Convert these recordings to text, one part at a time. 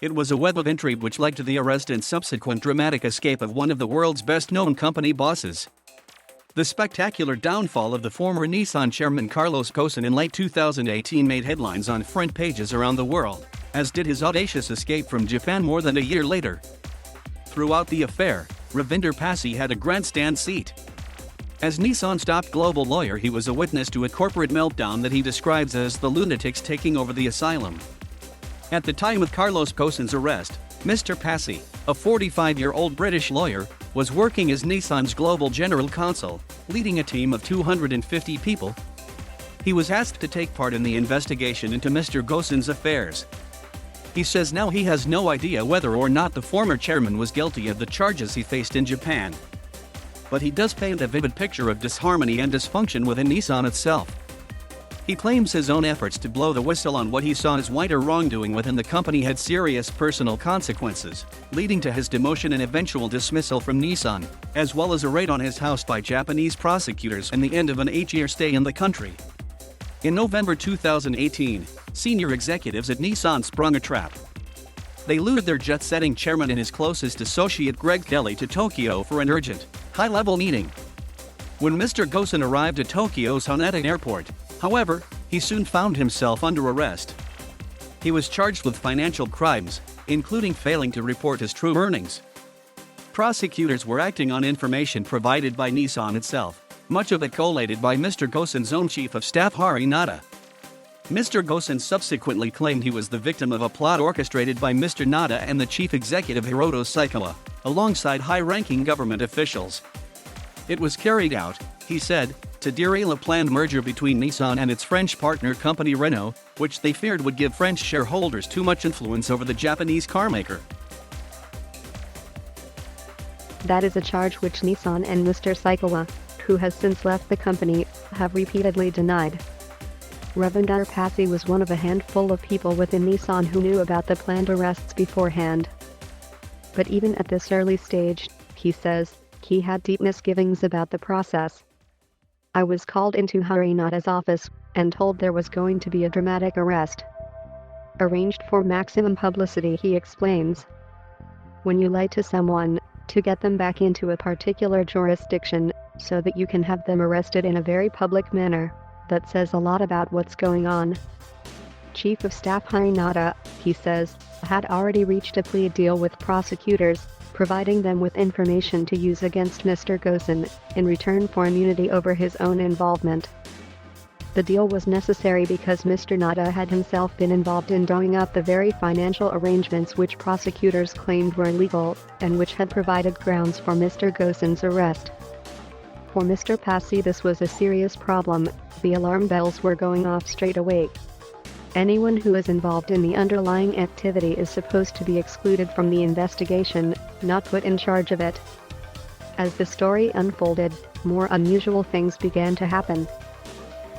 It was a web of intrigue which led to the arrest and subsequent dramatic escape of one of the world's best-known company bosses. The spectacular downfall of the former Nissan chairman Carlos Ghosn in late 2018 made headlines on front pages around the world, as did his audacious escape from Japan more than a year later. Throughout the affair, Ravinder Passi had a grandstand seat. As Nissan's top global lawyer, he was a witness to a corporate meltdown that he describes as the lunatics taking over the asylum. At the time of Carlos Ghosn's arrest, Mr. Passi, a 45-year-old British lawyer, was working as Nissan's global general counsel, leading a team of 250 people. He was asked to take part in the investigation into Mr. Ghosn's affairs. He says now he has no idea whether or not the former chairman was guilty of the charges he faced in Japan. But he does paint a vivid picture of disharmony and dysfunction within Nissan itself. He claims his own efforts to blow the whistle on what he saw as wider wrongdoing within the company had serious personal consequences, leading to his demotion and eventual dismissal from Nissan, as well as a raid on his house by Japanese prosecutors and the end of an 8-year stay in the country. In November 2018, senior executives at Nissan sprung a trap. They lured their jet-setting chairman and his closest associate Greg Kelly to Tokyo for an urgent, high-level meeting. When Mr. Ghosn arrived at Tokyo's Haneda Airport, however, he soon found himself under arrest. He was charged with financial crimes, including failing to report his true earnings. Prosecutors were acting on information provided by Nissan itself, much of it collated by Mr. Ghosn's own chief of staff Hari Nada. Mr. Ghosn subsequently claimed he was the victim of a plot orchestrated by Mr. Nada and the chief executive Hiroto Saikawa, alongside high-ranking government officials. It was carried out, he said, to derail a planned merger between Nissan and its French partner company Renault, which they feared would give French shareholders too much influence over the Japanese carmaker. That is a charge which Nissan and Mr. Saikawa, who has since left the company, have repeatedly denied. Ravinder Passi was one of a handful of people within Nissan who knew about the planned arrests beforehand. But even at this early stage, he says, he had deep misgivings about the process. I was called into Hari Nada's office and told there was going to be a dramatic arrest. Arranged for maximum publicity, he explains. When you lie to someone, to get them back into a particular jurisdiction, so that you can have them arrested in a very public manner, that says a lot about what's going on. Chief of Staff Hari Nada, he says, had already reached a plea deal with prosecutors, providing them with information to use against Mr. Ghosn, in return for immunity over his own involvement. The deal was necessary because Mr. Nada had himself been involved in drawing up the very financial arrangements which prosecutors claimed were illegal, and which had provided grounds for Mr. Ghosn's arrest. For Mr. Passi, this was a serious problem. The alarm bells were going off straight away. Anyone who is involved in the underlying activity is supposed to be excluded from the investigation, not put in charge of it. As the story unfolded, more unusual things began to happen.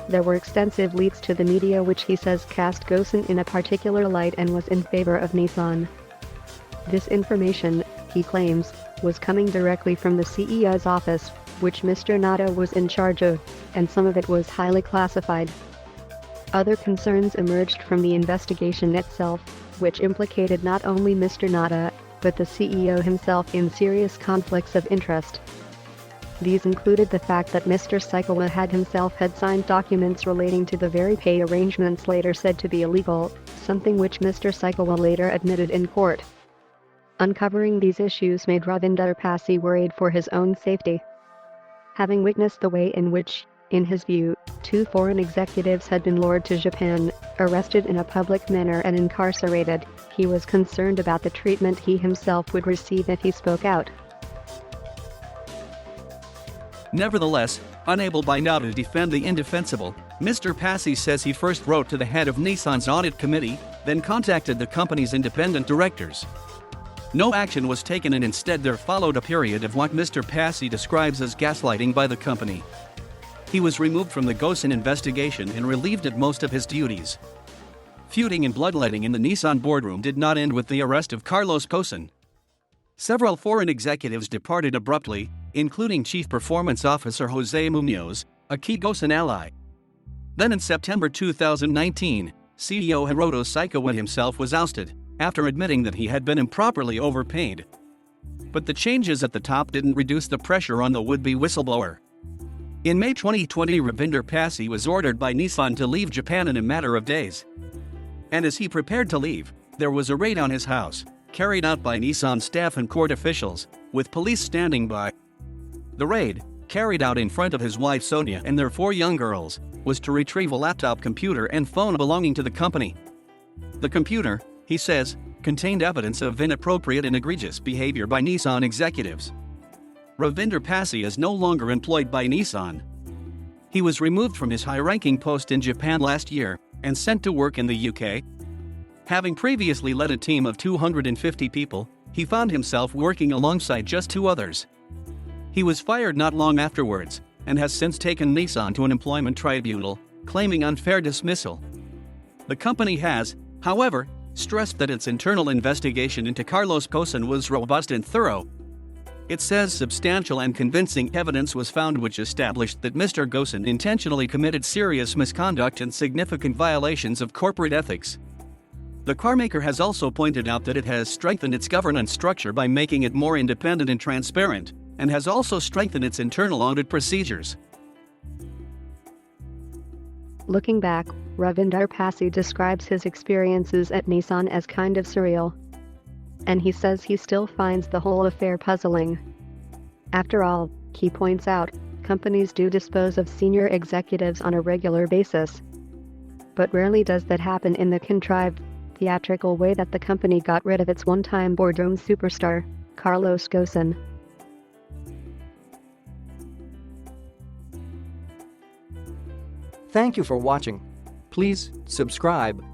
There were extensive leaks to the media which he says cast Ghosn in a particular light and was in favor of Nissan. This information, he claims, was coming directly from the CEO's office, which Mr. Nada was in charge of, and some of it was highly classified. Other concerns emerged from the investigation itself, which implicated not only Mr. Nada, but the CEO himself in serious conflicts of interest. These included the fact that Mr. Saikawa had signed documents relating to the very pay arrangements later said to be illegal, something which Mr. Saikawa later admitted in court. Uncovering these issues made Ravinder Passi worried for his own safety. Having witnessed the way in which, in his view, 2 foreign executives had been lured to Japan, arrested in a public manner and incarcerated, he was concerned about the treatment he himself would receive if he spoke out. Nevertheless, unable by now to defend the indefensible, Mr. Passi says he first wrote to the head of Nissan's audit committee, then contacted the company's independent directors. No action was taken, and instead there followed a period of what Mr. Passi describes as gaslighting by the company. He was removed from the Ghosn investigation and relieved of most of his duties. Feuding and bloodletting in the Nissan boardroom did not end with the arrest of Carlos Ghosn. Several foreign executives departed abruptly, including Chief Performance Officer Jose Munoz, a key Ghosn ally. Then in September 2019, CEO Hiroto Saikawa himself was ousted, after admitting that he had been improperly overpaid. But the changes at the top didn't reduce the pressure on the would-be whistleblower. In May 2020, Ravinder Passi was ordered by Nissan to leave Japan in a matter of days. And as he prepared to leave, there was a raid on his house, carried out by Nissan staff and court officials, with police standing by. The raid, carried out in front of his wife Sonia and their 4 young girls, was to retrieve a laptop, computer and phone belonging to the company. The computer, he says, contained evidence of inappropriate and egregious behavior by Nissan executives. Ravinder Passi is no longer employed by Nissan. He was removed from his high-ranking post in Japan last year and sent to work in the UK. Having previously led a team of 250 people, he found himself working alongside just 2 others. He was fired not long afterwards and has since taken Nissan to an employment tribunal, claiming unfair dismissal. The company has, however, stressed that its internal investigation into Carlos Ghosn was robust and thorough. It says substantial and convincing evidence was found which established that Mr. Ghosn intentionally committed serious misconduct and significant violations of corporate ethics. The carmaker has also pointed out that it has strengthened its governance structure by making it more independent and transparent, and has also strengthened its internal audit procedures. Looking back, Ravinder Passi describes his experiences at Nissan as kind of surreal. And he says he still finds the whole affair puzzling. After all, he points out, companies do dispose of senior executives on a regular basis. But rarely does that happen in the contrived, theatrical way that the company got rid of its one-time boardroom superstar, Carlos Ghosn. Thank you for watching. Please subscribe